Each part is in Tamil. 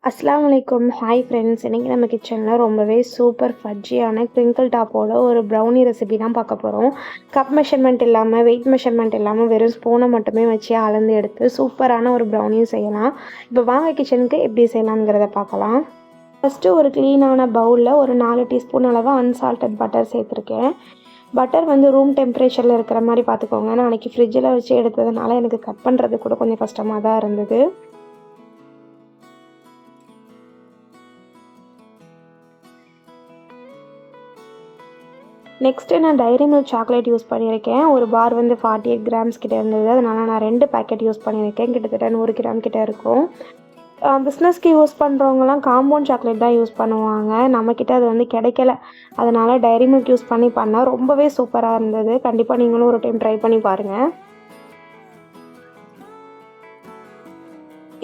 அஸ்ஸலாமு அலைக்கும். Hi friends. இன்னைக்கு நம்ம கிச்சனில் ரொம்பவே சூப்பர் ஃபஜ்ஜியான க்ரிங்கிள் டாப்போட ஒரு ப்ரௌனி ரெசிபி தான் பார்க்க போகிறோம். கப் மெஷர்மெண்ட் இல்லாமல், வெயிட் மெஷர்மெண்ட் இல்லாமல் வெறும் ஸ்பூனை மட்டுமே வச்சு அளந்து எடுத்து சூப்பரான ஒரு ப்ரௌனியும் செய்யலாம். இப்போ வாங்க கிச்சனுக்கு எப்படி செய்யலாம்ங்கிறத பார்க்கலாம். ஃபஸ்ட்டு ஒரு க்ளீனான பவுலில் ஒரு 4 டீஸ்பூன் அளவு அன்சால்டட் பட்டர் சேர்த்துருக்கேன். பட்டர் வந்து ரூம் டெம்பரேச்சரில் இருக்கிற மாதிரி பார்த்துக்கோங்க. நான் அன்றைக்கி ஃப்ரிட்ஜில் வச்சு எடுத்ததுனால எனக்கு கட் பண்ணுறது கூட கொஞ்சம் கஷ்டமாக தான் இருந்தது. நெக்ஸ்ட்டு நான் டைரி மில்க் சாக்லேட் யூஸ் பண்ணியிருக்கேன். ஒரு பார் வந்து 48 கிராம்ஸ் கிட்ட இருந்தது. அதனால நான் 2 பேக்கெட் யூஸ் பண்ணியிருக்கேன். கிட்டத்தட்ட 100 கிராம் கிட்ட இருக்கும். பிஸ்னஸ்க்கு யூஸ் பண்ணுறவங்கலாம் காம்பவுண்ட் சாக்லேட் தான் யூஸ் பண்ணுவாங்க. நம்மக்கிட்ட அது வந்து கிடைக்கல. அதனால் டைரி மில்க் யூஸ் பண்ணேன். ரொம்பவே சூப்பராக இருந்தது. கண்டிப்பாக நீங்களும் ஒரு டைம் ட்ரை பண்ணி பாருங்கள்.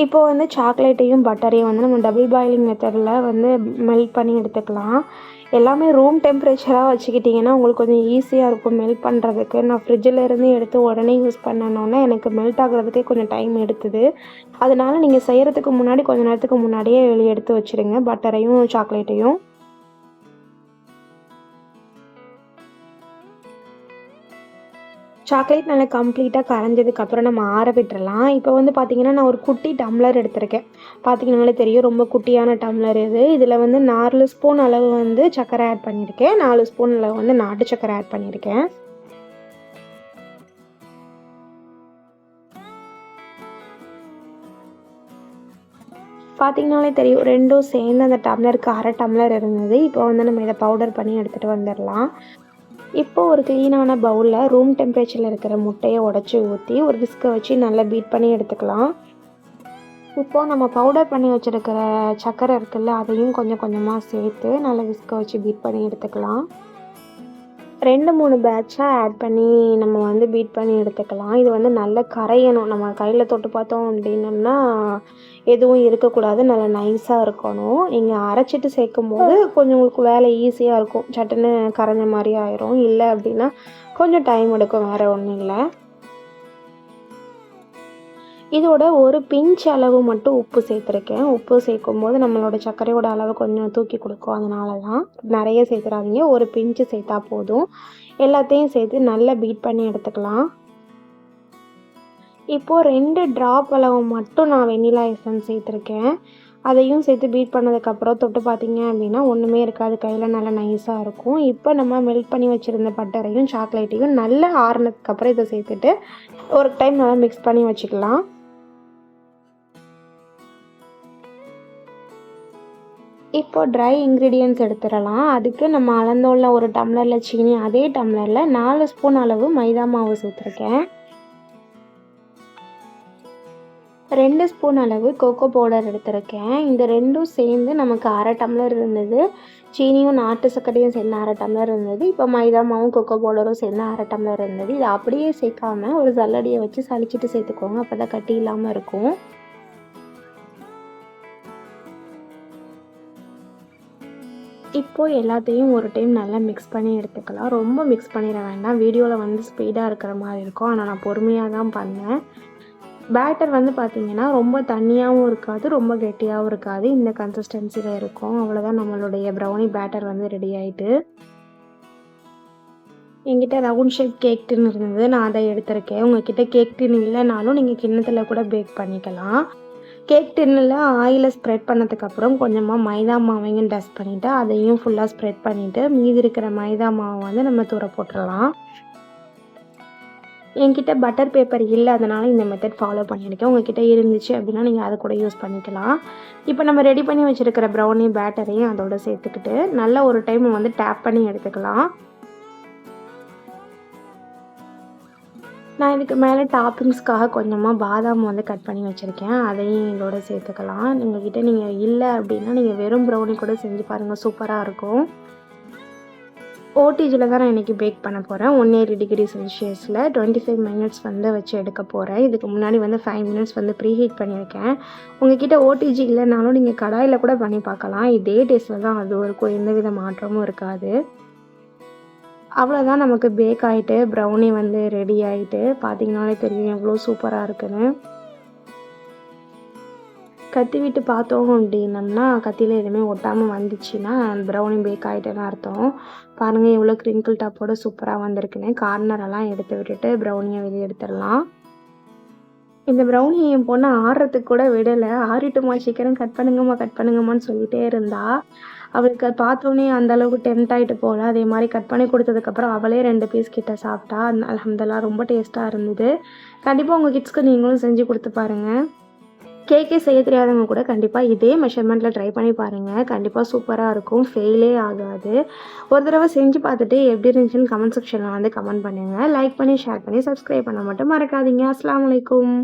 இப்போ வந்து சாக்லேட்டையும் பட்டரையும் வந்து நம்ம டபுள் பாயிலிங் மெத்தடில் வந்து மெல்ட் பண்ணி எடுத்துக்கலாம். எல்லாமே ரூம் டெம்பரேச்சராக வச்சுக்கிட்டிங்கன்னா உங்களுக்கு கொஞ்சம் ஈஸியாக இருக்கும் மெல்ட் பண்ணுறதுக்கு. நான் ஃப்ரிட்ஜில் இருந்து எடுத்து உடனே யூஸ் பண்ணணுன்னா எனக்கு மெல்ட் ஆகுறதுக்கே கொஞ்சம் டைம் எடுத்தது. அதனால நீங்கள் செய்கிறதுக்கு முன்னாடி கொஞ்சம் நேரத்துக்கு முன்னாடியே வெளியே எடுத்து வச்சுருங்க பட்டரையும் சாக்லேட்டையும். சாக்லேட் நல்லா கம்ப்ளீட்டாக கரைஞ்சதுக்கப்புறம் நம்ம ஆற விட்டுறலாம். இப்போ வந்து பார்த்திங்கன்னா நான் ஒரு குட்டி டம்ளர் எடுத்திருக்கேன். பார்த்திங்கனாலே தெரியும் ரொம்ப குட்டியான டம்ளர் இது. இதில் வந்து 4 ஸ்பூன் அளவு வந்து சர்க்கரை ஆட் பண்ணியிருக்கேன். 4 ஸ்பூன் அளவு வந்து நாட்டு சர்க்கரை ஆட் பண்ணியிருக்கேன். பார்த்திங்கனாலே தெரியும் 2ம் சேர்ந்து அந்த டம்ளருக்கு அரை டம்ளர் இருந்தது. இப்போ வந்து நம்ம இதை பவுடர் பண்ணி எடுத்துகிட்டு வந்துடலாம். இப்போது ஒரு க்ளீனான பவுலில் ரூம் டெம்பரேச்சரில் இருக்கிற முட்டையை உடச்சி ஊற்றி ஒரு விஸ்கை வச்சு நல்லா பீட் பண்ணி எடுத்துக்கலாம். இப்போது நம்ம பவுடர் பண்ணி வச்சுருக்கிற சர்க்கரை இருக்குல்ல, அதையும் கொஞ்சம் கொஞ்சமாக சேர்த்து நல்லா விஸ்கை வச்சு பீட் பண்ணி எடுத்துக்கலாம். 2-3 பேட்சாக ஆட் பண்ணி நம்ம வந்து பீட் பண்ணி எடுத்துக்கலாம். இது வந்து நல்லா கரையணும். நம்ம கையில் தொட்டு பார்த்தோம் அப்படின்னம்னா எதுவும் இருக்கக்கூடாது. நல்லா நைஸாக இருக்கணும். நீங்கள் அரைச்சிட்டு சேர்க்கும்போது கொஞ்சம் உங்களுக்கு வேலை ஈஸியாக இருக்கும். சட்டுன்னு கரைஞ்ச மாதிரி ஆயிரும். இல்லை அப்படின்னா கொஞ்சம் டைம் எடுக்கும். வேறு ஒன்றும் இல்லை. இதோட ஒரு பிஞ்ச் அளவு மட்டும் உப்பு சேர்த்துருக்கேன். உப்பு சேர்க்கும்போது நம்மளோட சர்க்கரையோட அளவு கொஞ்சம் தூக்கி கொடுக்கும். அதனால தான் நிறைய சேர்த்துறாதீங்க. ஒரு பிஞ்சு சேர்த்தா போதும். எல்லாத்தையும் சேர்த்து நல்லா பீட் பண்ணி எடுத்துக்கலாம். இப்போது 2 ட்ராப் அளவு மட்டும் நான் வெண்ணிலா எசன்ஸ் சேர்த்துருக்கேன். அதையும் சேர்த்து பீட் பண்ணதுக்கப்புறம் தொட்டு பார்த்தீங்க அப்படின்னா ஒன்றுமே இருக்காது. கையில் நல்லா நைஸாக இருக்கும். இப்போ நம்ம மெல்ட் பண்ணி வச்சுருந்த பட்டரையும் சாக்லேட்டையும் நல்லா ஆறுனதுக்கப்புறம் இதை சேர்த்துட்டு ஒரு டைம் நல்லா மிக்ஸ் பண்ணி வச்சுக்கலாம். இப்போ ட்ரை இன்க்ரீடியன்ட்ஸ் எடுத்துடலாம். அதுக்கு நம்ம அளந்தோல்ல ஒரு டம்ளரில் சீனி, அதே டம்ளரில் 4 ஸ்பூன் அளவு மைதா மாவு சேர்த்துருக்கேன். 2 ஸ்பூன் அளவு கோகோ பவுடர் எடுத்திருக்கேன். இந்த 2ம் சேர்ந்து நமக்கு அரை டம்ளர் இருந்தது. சீனியும் நாட்டு சர்க்கரையும் சேர்ந்து அரை டம்ளர் இருந்தது. இப்போ மைதா மாவும் கோகோ பவுடரும் சேர்ந்து அரை டம்ளர் இருந்தது. இதை அப்படியே சேர்க்காம ஒரு சல்லடியை வச்சு சலிச்சிட்டு சேர்த்துக்கோங்க. அப்போ தான் கட்டி இல்லாமல் இருக்கும். இப்போது எல்லாத்தையும் ஒரு டைம் நல்லா மிக்ஸ் பண்ணி எடுத்துக்கலாம். ரொம்ப மிக்ஸ் பண்ணிட வேண்டாம். வீடியோவில் வந்து ஸ்பீடாக இருக்கிற மாதிரி இருக்கும். ஆனால் நான் பொறுமையாக தான் பண்ணேன். பேட்டர் வந்து பார்த்திங்கன்னா ரொம்ப தண்ணியாகவும் இருக்காது, ரொம்ப கெட்டியாகவும் இருக்காது. இந்த கன்சிஸ்டன்சியில் இருக்கும். அவ்வளோதான், நம்மளுடைய ப்ரௌனி பேட்டர் வந்து ரெடி ஆகிட்டு. என்கிட்ட ரவுண்ட் ஷேப் கேக் டின் இருந்தது. நான் அதை எடுத்திருக்கேன். உங்கள்கிட்ட கேக் டின் இல்லைனாலும் நீங்கள் கிண்ணத்தில் கூட பேக் பண்ணிக்கலாம். கேக் டின்னில் ஆயிலை ஸ்ப்ரெட் பண்ணதுக்கப்புறம் கொஞ்சமாக மைதா மாவையும் டஸ்ட் பண்ணிவிட்டு அதையும் ஃபுல்லாக ஸ்ப்ரெட் பண்ணிவிட்டு மீதி இருக்கிற மைதா மாவை வந்து நம்ம தூர போட்டுடலாம். என்கிட்ட பட்டர் பேப்பர் இல்லை, அதனால் இந்த மெத்தட் ஃபாலோ பண்ணியிருக்கேன். உங்கள்கிட்ட இருந்துச்சு அப்படின்னா நீங்கள் அதை கூட யூஸ் பண்ணிக்கலாம். இப்போ நம்ம ரெடி பண்ணி வச்சுருக்கிற ப்ரௌனி பேட்டரையும் அதோட சேர்த்துக்கிட்டு நல்லா ஒரு டைம் வந்து டேப் பண்ணி எடுத்துக்கலாம். நான் இதுக்கு மேலே டாப்பிங்ஸ்க்காக கொஞ்சமாக பாதாம் வந்து கட் பண்ணி வச்சுருக்கேன். அதையும் இதோட சேர்த்துக்கலாம். உங்கள்கிட்ட நீங்கள் இல்லை அப்படின்னா நீங்கள் வெறும் ப்ரௌனி கூட செஞ்சு பாருங்கள், சூப்பராக இருக்கும். ஓடிஜியில் தான் நான் இன்றைக்கி பேக் பண்ண போகிறேன். 180 டிகிரி செல்சியஸில் 25 மினிட்ஸ் வந்து வச்சு எடுக்க போகிறேன். இதுக்கு முன்னாடி வந்து 5 மினிட்ஸ் வந்து ப்ரீ ஹீட் பண்ணியிருக்கேன். உங்கள்கிட்ட ஓடிஜி இல்லைனாலும் நீங்கள் கடாயில் கூட பண்ணி பார்க்கலாம். இதே டேஸ்ட்டில் தான் அதுவும் இருக்கும். எந்தவித மாற்றமும் இருக்காது. அவ்வளோதான், நமக்கு பேக் ஆகிட்டு ப்ரௌனி வந்து ரெடி ஆகிட்டு. பார்த்திங்கனாலே தெரியும் எவ்வளோ சூப்பராக இருக்குன்னு. கத்தி விட்டு பார்த்தோம் அப்படின்னம்னா, கத்தியில எதுவுமே ஒட்டாம வந்துச்சுன்னா, ப்ரௌனி பேக் ஆயிட்டுன்னு அர்த்தம். பாருங்க எவ்வளோ கிரிங்கிள் டாப்போட சூப்பரா வந்திருக்குன்னு. கார்னரெல்லாம் எடுத்து விட்டுட்டு ப்ரௌனிய வெளிய எடுத்துறலாம். இந்த ப்ரௌனி என் பொண்ணு ஆடுறதுக்கு கூட விடல. "ஆறிட்டுமா சீக்கிரம் கட் பண்ணுங்கம்மா, கட் பண்ணுங்கம்மான்னு" சொல்லிட்டே இருந்தா. அவளுக்கு அது பார்த்தோனே அந்த அளவுக்கு டெம்ப்ட் ஆயிட்டு போல. அதேமாரி கட் பண்ணி குடுத்ததுக்கப்புறம் அவளே 2 பீஸ் கிட்ட சாப்பிட்டா. அல்ஹம்துலில்லாஹ் ரொம்ப டேஸ்ட்டா இருந்தது. கண்டிப்பா உங்க கிட்ஸ்க்கு நீங்களும் செஞ்சு குடுத்து பாருங்க. கேக்கே செய்ய தெரியாதவங்க கூட கண்டிப்பா இதே மெஷர்மெண்ட்ல ட்ரை பண்ணி பாருங்க. கண்டிப்பா சூப்பரா இருக்கும். ஃபெயிலே ஆகாது. ஒரு தடவ செஞ்சு பார்த்துட்டு எப்படி இருந்துச்சுன்னு கமெண்ட் செக்ஷன்ல வந்து கமெண்ட் பண்ணுங்க. லைக் பண்ணி, ஷேர் பண்ணி, சப்ஸ்கிரைப் பண்ண மட்டும் மறக்காதீங்க. அஸ்ஸலாமு அலைக்கும்.